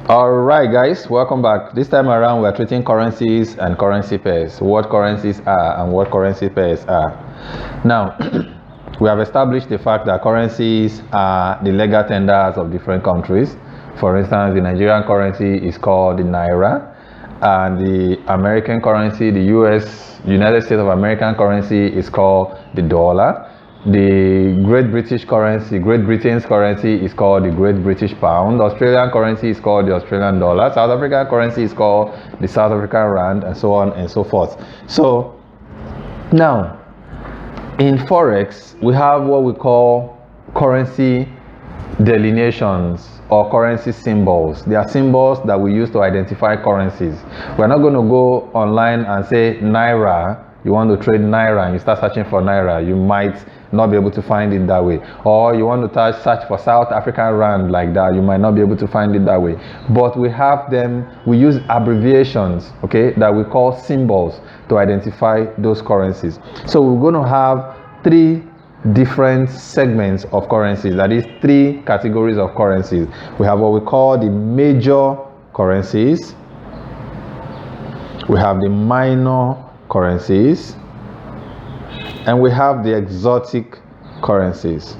All right, guys, welcome back. This time around, we're treating currencies and currency pairs, what currencies are and what currency pairs are. Now, we have established the fact that currencies are the legal tenders of different countries. For instance, the Nigerian currency is called the Naira, and the American currency, the United States of American currency, is called the dollar. The Great British currency, Great Britain's currency, is called the Great British Pound. Australian currency is called the Australian dollar. South African currency is called the South African rand, and so on and so forth. So now, in Forex, we have what we call currency delineations or currency symbols. They are symbols that we use to identify currencies. We're not going to go online and say Naira. You want to trade Naira and you start searching for Naira, you might not be able to find it that way. Or you want to search for South African rand like that, you might not be able to find it that way. But we have them, we use abbreviations, okay, that we call symbols to identify those currencies. So we're going to have three different segments of currencies, that is three categories of currencies. We have what we call the major currencies, we have the minor currencies, and we have the exotic currencies.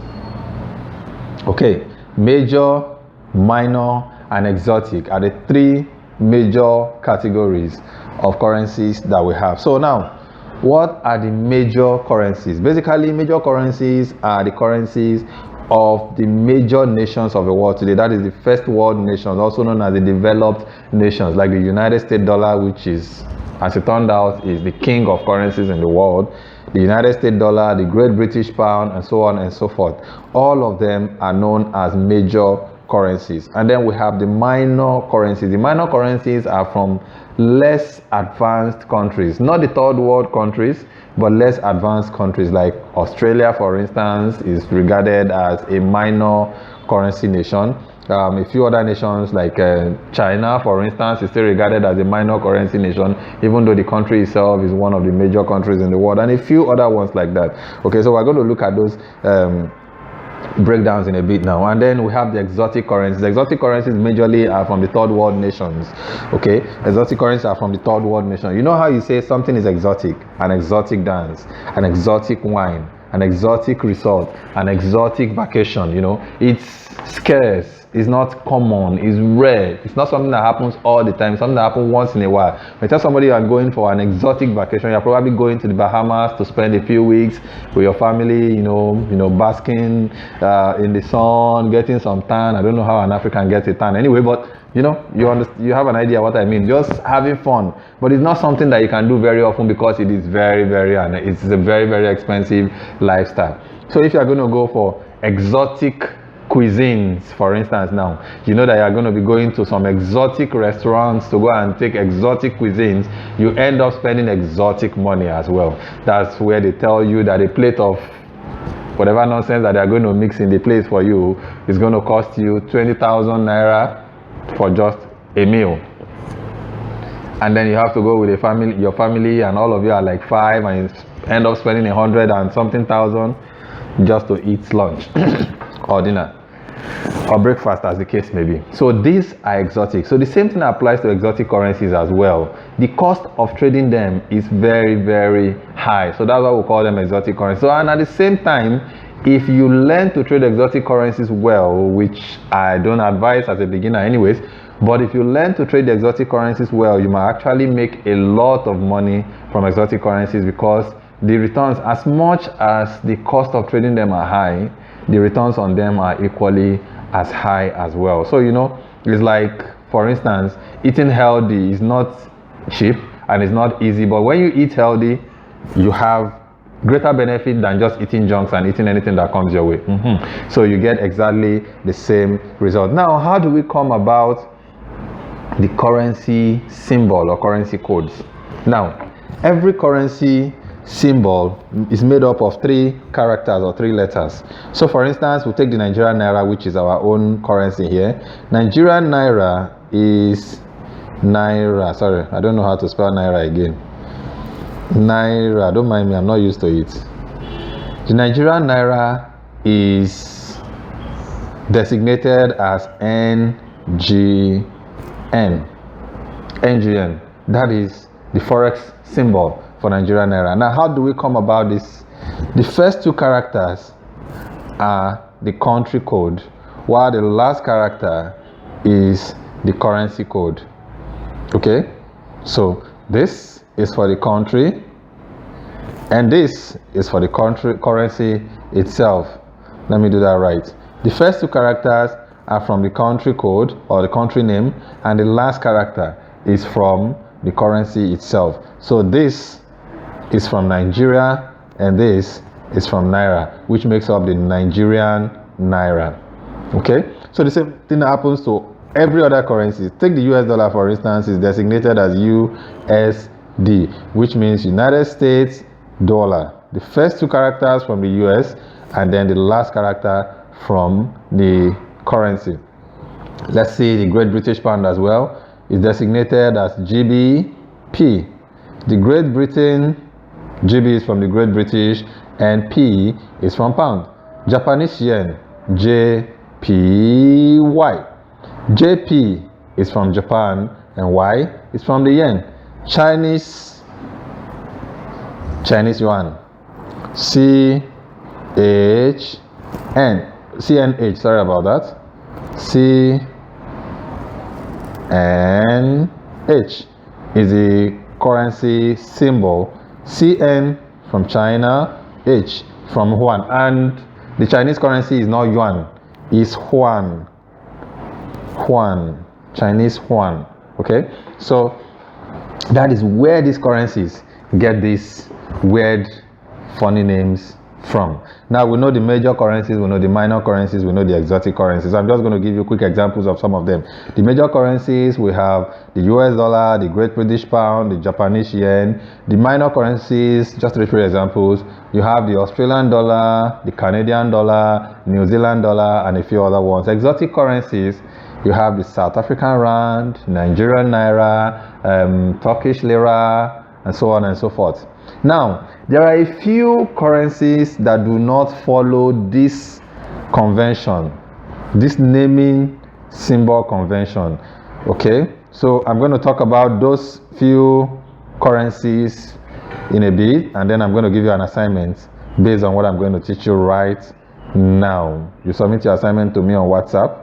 Okay, major, minor, and exotic are the three major categories of currencies that we have. So now, what are the major currencies? Basically, major currencies are the currencies of the major nations of the world today. That is the first world nations, also known as the developed nations, like the United States dollar, which is, as it turned out, is the king of currencies in the world. The United States dollar, the Great British Pound, and so on and so forth. All of them are known as major currencies. And then we have the minor currencies. The minor currencies are from less advanced countries, not the third world countries, but less advanced countries. Like Australia, for instance, is regarded as a minor currency nation. A few other nations like China, for instance, is still regarded as a minor currency nation, even though the country itself is one of the major countries in the world, and a few other ones like that. Okay, so we're going to look at those breakdowns in a bit now. And then we have the exotic currencies. The exotic currencies majorly are from the third world nations. Okay, exotic currencies are from the third world nation. You know how you say something is exotic? An exotic dance, an exotic wine, an exotic resort, an exotic vacation. You know, it's scarce, it's not common, it's rare, it's not something that happens all the time, something that happens once in a while. When you tell somebody you are going for an exotic vacation, you're probably going to the Bahamas to spend a few weeks with your family, you know, basking in the sun, getting some tan. I don't know how an African gets a tan anyway, but you know, you have an idea what I mean. Just having fun, but it's not something that you can do very often because it is it's a very, very expensive lifestyle. So if you are going to go for exotic cuisines, for instance, now you know that you are going to be going to some exotic restaurants to go and take exotic cuisines, you end up spending exotic money as well. That's where they tell you that a plate of whatever nonsense that they are going to mix in the place for you is going to cost you 20,000 naira for just a meal. And then you have to go with your family, and all of you are like 5, and you end up spending 100 and something thousand just to eat lunch or dinner or breakfast, as the case may be. So these are exotic. So the same thing applies to exotic currencies as well. The cost of trading them is very, very high. So that's why we call them exotic currencies. So, and at the same time, if you learn to trade exotic currencies well, which I don't advise as a beginner anyways, but if you learn to trade the exotic currencies well, you might actually make a lot of money from exotic currencies, because the returns, as much as the cost of trading them are high, the returns on them are equally as high as well. So, you know, it's like, for instance, eating healthy is not cheap and it's not easy, but when you eat healthy, you have greater benefit than just eating junks and eating anything that comes your way. So you get exactly the same result. Now, how do we come about the currency symbol or currency codes? Now, every currency symbol is made up of 3 characters or 3 letters. So for instance, we'll take the Nigerian Naira, which is our own currency here. Nigerian Naira is Naira. Sorry, I don't know how to spell Naira again. Naira, don't mind me, I'm not used to it. The Nigerian Naira is designated as NGN. NGN. That is the forex symbol for Nigerian naira. Now, how do we come about this? The first two characters are the country code, while the last character is the currency code. Okay, so this is for the country, and this is for the currency itself. Let me do that right. The first two characters are from the country code or the country name, and the last character is from the currency itself. So this is from Nigeria, and this is from Naira, which makes up the Nigerian Naira. Okay, so the same thing happens to every other currency. Take the US dollar, for instance, is designated as USD, which means United States dollar. The first two characters from the US, and then the last character from the currency. Let's see the Great British Pound as well is designated as GBP. The Great Britain, GB is from the Great British, and P is from pound. Japanese yen, JPY. JP is from Japan, and Y is from the yen. Chinese yuan, CNH, sorry about that. CNH is the currency symbol. CN from China, H from Yuan, and the Chinese currency is not yuan, it's Yuan. Chinese yuan. Okay, so that is where these currencies get these weird, funny names from. Now we know the major currencies, we know the minor currencies, we know the exotic currencies. I'm just going to give you quick examples of some of them. The major currencies, we have the US dollar, the Great British Pound, the Japanese yen. The minor currencies, just to repeat examples, you have the Australian dollar, the Canadian dollar, New Zealand dollar, and a few other ones. Exotic currencies, you have the South African rand, Nigerian naira, Turkish lira, and so on and so forth. Now, there are a few currencies that do not follow this convention, this naming symbol convention. Okay, so I'm going to talk about those few currencies in a bit, and then I'm going to give you an assignment based on what I'm going to teach you right now. You submit your assignment to me on WhatsApp.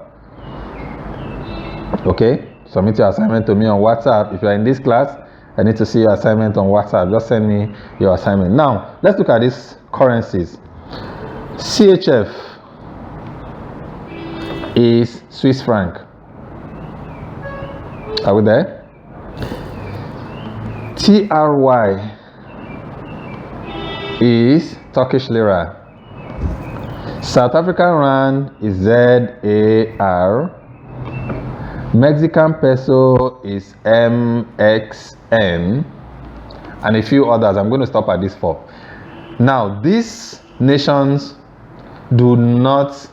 Okay, submit your assignment to me on WhatsApp. If you're in this class, I need to see your assignment on WhatsApp. Just send me your assignment. Now, let's look at these currencies. CHF is Swiss franc. Are we there? TRY is Turkish lira. South African rand is ZAR. Mexican peso is MXN, and a few others. I'm going to stop at these four. Now, these nations do not,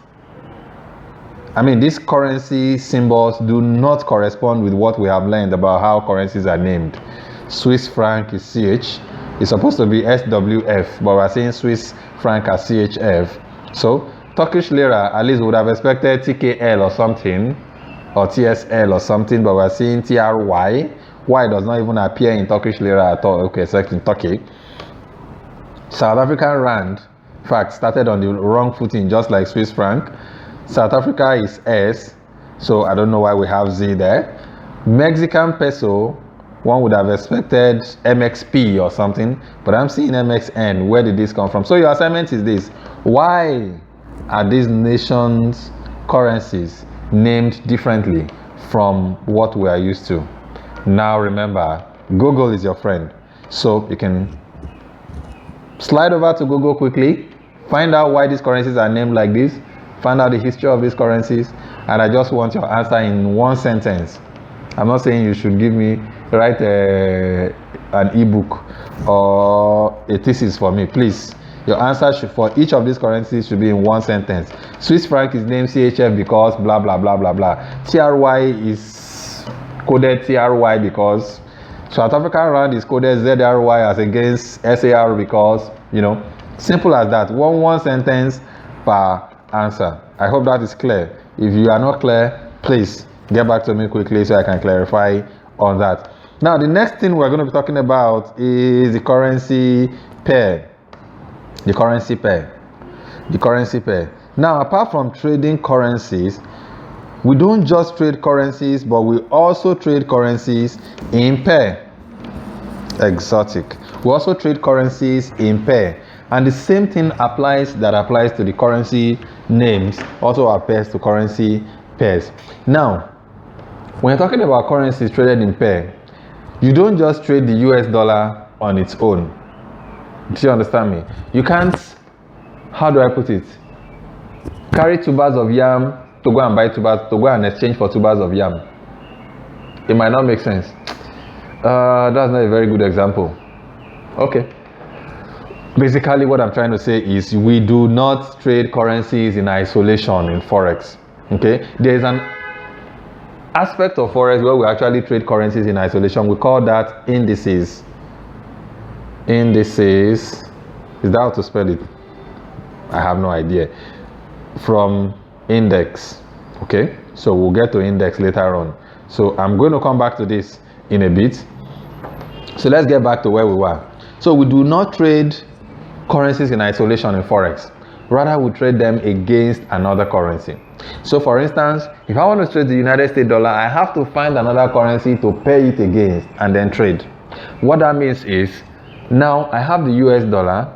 these currency symbols do not correspond with what we have learned about how currencies are named. Swiss franc is CH. It's supposed to be SWF, but we're saying Swiss franc as CHF. So, Turkish lira, at least we would have expected TKL or something, or TSL or something, but we're seeing TRY. Y does not even appear in Turkish lira at all. Okay, except in Turkey. South African rand, in fact, started on the wrong footing, just like Swiss franc. South Africa is S, so I don't know why we have Z there. Mexican peso, one would have expected MXP or something, but I'm seeing MXN. Where did this come from? So your assignment is this: why are these nations' currencies named differently from what we are used to? Now remember, Google is your friend, so you can slide over to Google quickly, find out why these currencies are named like this, find out the history of these currencies, and I just want your answer in one sentence. I'm not saying you should write an ebook or a thesis for me. Please, your answer for each of these currencies should be in one sentence. Swiss franc is named CHF because blah blah blah blah blah. TRY is coded TRY because South African rand is coded ZRY as against SAR because, simple as that. One sentence per answer. I hope that is clear. If you are not clear, please Get back to me quickly so I can clarify on that. Now, the next thing we're going to be talking about is the currency pair. The currency pair. The currency pair. Now, apart from trading currencies, we don't just trade currencies, but we also trade currencies in pair. Exotic. We also trade currencies in pair. And the same thing applies to the currency names, also applies to currency pairs. Now, when you're talking about currencies traded in pair, you don't just trade the US dollar on its own. Do you understand me? You can't, how do I put it? Carry 2 bars of yam to go and buy 2 bars, to go and exchange for 2 bars of yam. It might not make sense. That's not a very good example. Okay. Basically, what I'm trying to say is we do not trade currencies in isolation in Forex. Okay. There is an aspect of Forex where we actually trade currencies in isolation. We call that indices. Indices. Is that how to spell it? I have no idea. From index. Okay. So we'll get to index later on. So I'm going to come back to this in a bit. So let's get back to where we were. So we do not trade currencies in isolation in Forex. Rather, we trade them against another currency. So for instance, if I want to trade the United States dollar, I have to find another currency to pay it against and then trade. What that means is, now I have the US dollar.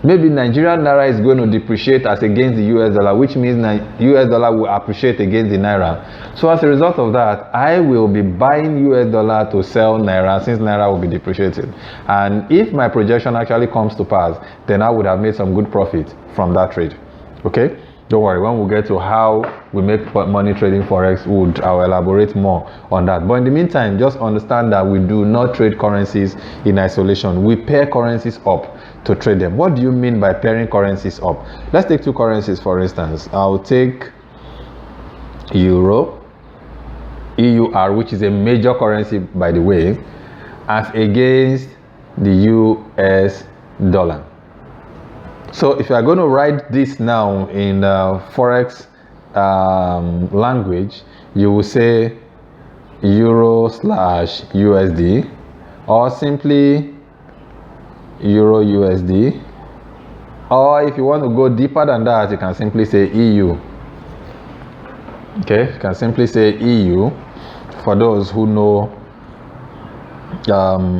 Maybe Nigerian naira is going to depreciate as against the US dollar, which means US dollar will appreciate against the naira. So as a result of that, I will be buying US dollar to sell naira, since naira will be depreciated. And if my projection actually comes to pass, then I would have made some good profit from that trade. Okay? Don't worry, when we get to how we make money trading Forex, I'll elaborate more on that. But in the meantime, just understand that we do not trade currencies in isolation. We pair currencies up to trade them. What do you mean by pairing currencies up? Let's take 2 currencies, for instance. I'll take Euro, EUR, which is a major currency, by the way, as against the US dollar. So if you are going to write this now in Forex language, you will say Euro/USD, or simply Euro USD, or if you want to go deeper than that, you can simply say EU. Okay, you can simply say EU for those who know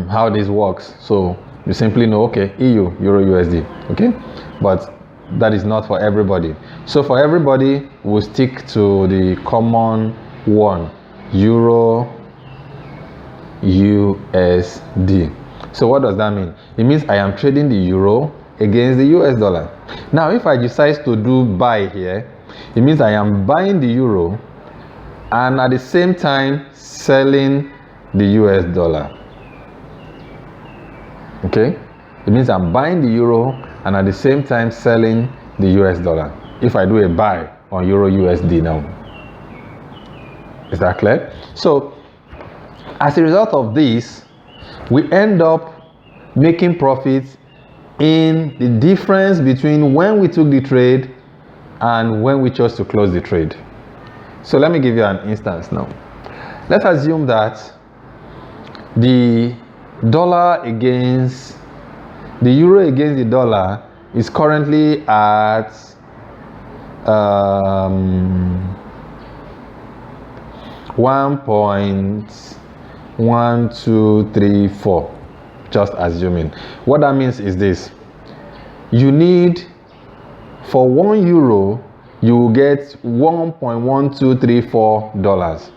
how this works. So you simply know, okay, EU, Euro USD. Okay, but that is not for everybody. So for everybody, we'll stick to the common one, Euro USD. So what does that mean? It means I am trading the euro against the US dollar. Now, if I decide to do buy here, it means I am buying the euro and at the same time selling the US dollar. Okay? It means I'm buying the euro and at the same time selling the US dollar. If I do a buy on Euro USD now. Is that clear? So, as a result of this, we end up making profits in the difference between when we took the trade and when we chose to close the trade. So let me give you an instance now. Let's assume that the dollar against the euro against the dollar is currently at 1.1234, just assuming. What that means is this: you need, for 1 euro, you will get $1.1234,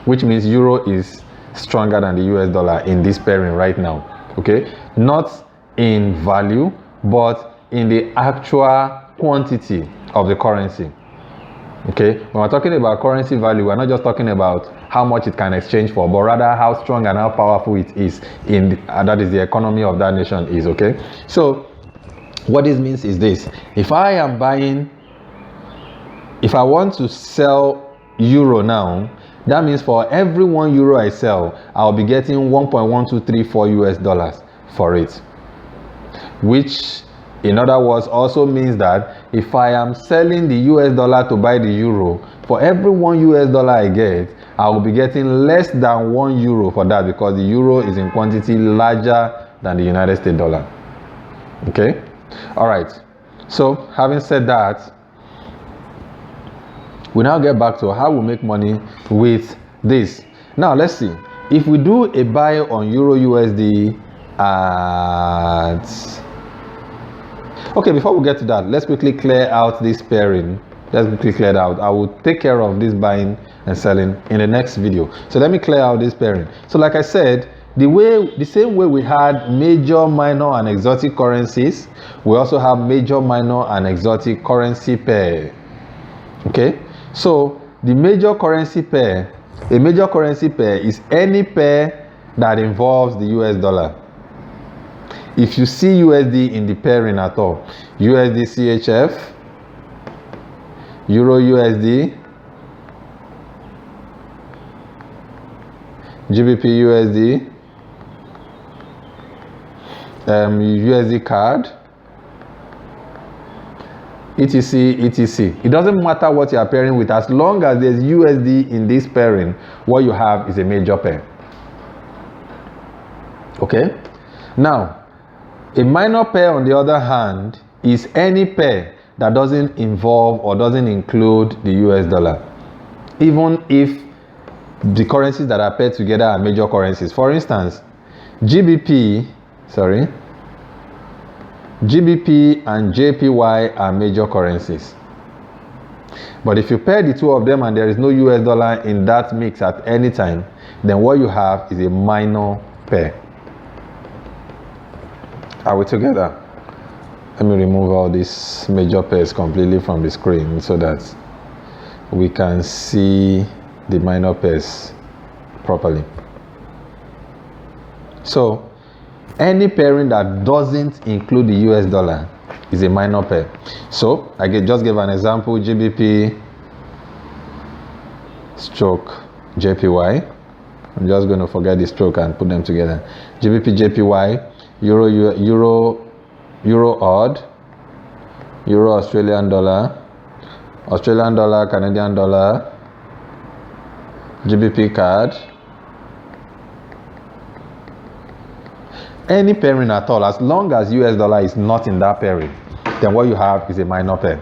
which means euro is stronger than the US dollar in this pairing right now. Okay, not in value, but in the actual quantity of the currency. Okay, when we're talking about currency value, we're not just talking about how much it can exchange for, but rather how strong and how powerful it is in that is the economy of that nation is. Okay, so what this means is this: if I want to sell euro now, that means for every 1 euro I sell, I'll be getting $1.1234 for it, which In other words, also means that if I am selling the US dollar to buy the euro, for every 1 US dollar I get, I will be getting less than 1 euro for that, because the euro is in quantity larger than the United States dollar. Okay? All right. So, having said that, we now get back to how we make money with this. Now, let's see. If we do a buy on Euro USD at... Okay, before we get to that, let's quickly clear out this pairing. Let's quickly clear it out. I will take care of this buying and selling in the next video. So let me clear out this pairing. So like I said, the same way we had major, minor, and exotic currencies, we also have major, minor, and exotic currency pair. Okay, so the major currency pair, a major currency pair is any pair that involves the US dollar. If you see USD in the pairing at all, USD CHF, Euro USD, GBP USD, USD card, etc, etc. It doesn't matter what you are pairing with, as long as there's USD in this pairing, what you have is a major pair. Okay? Now, a minor pair, on the other hand, is any pair that doesn't involve or doesn't include the US dollar, even if the currencies that are paired together are major currencies. For instance, GBP and JPY are major currencies. But if you pair the two of them and there is no US dollar in that mix at any time, then what you have is a minor pair. Are we together? Let me remove all these major pairs completely from the screen so that we can see the minor pairs properly. So, any pairing that doesn't include the US dollar is a minor pair. So, I just give an example: GBP stroke JPY. I'm just going to forget the stroke and put them together. GBP JPY, Euro odd, Euro Australian dollar, Australian dollar Canadian dollar, GBP card. Any pairing at all, as long as US dollar is not in that pairing, then what you have is a minor pair.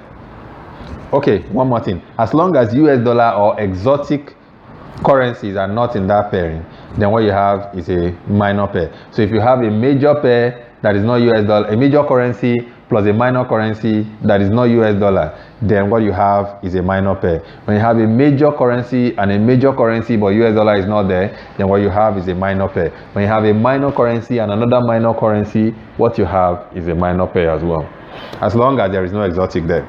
Okay, one more thing. As long as US dollar or exotic currencies are not in that pairing, then what you have is a minor pair. So if you have a major pair that is not US dollar, a major currency plus a minor currency that is not US dollar, then what you have is a minor pair. When you have a major currency and a major currency but US dollar is not there, then what you have is a minor pair. When you have a minor currency and another minor currency, what you have is a minor pair as well, as long as there is no exotic there.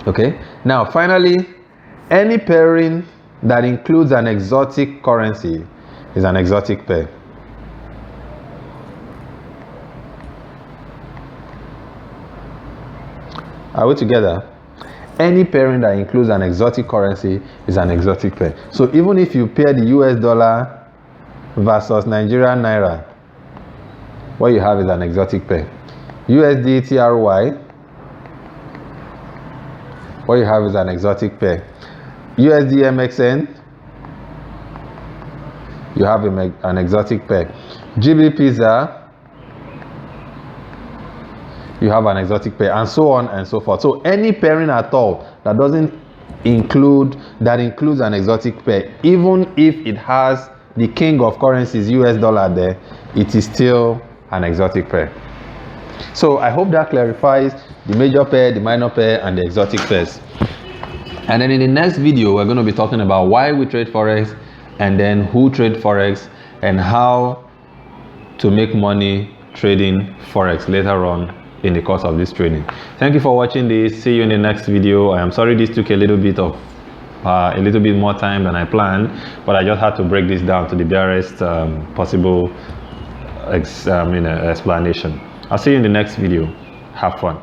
Okay, now finally, any pairing that includes an exotic currency is an exotic pair. Are we together? Any pairing that includes an exotic currency is an exotic pair. So even if you pair the US dollar versus Nigerian Naira, what you have is an exotic pair. USD TRY, what you have is an exotic pair. USD MXN, you have an exotic pair. GB Pizza, you have an exotic pair, and so on and so forth. So any pairing at all that doesn't includes an exotic pair, even if it has the king of currencies, US dollar there, it is still an exotic pair. So I hope that clarifies the major pair, the minor pair, and the exotic pairs. And then in the next video, we're going to be talking about why we trade Forex, and then who trade Forex, and how to make money trading Forex later on in the course of this training. Thank you for watching this. See you in the next video. I am sorry this took a little bit more time than I planned, but I just had to break this down to the barest possible explanation. I'll see you in the next video. Have fun.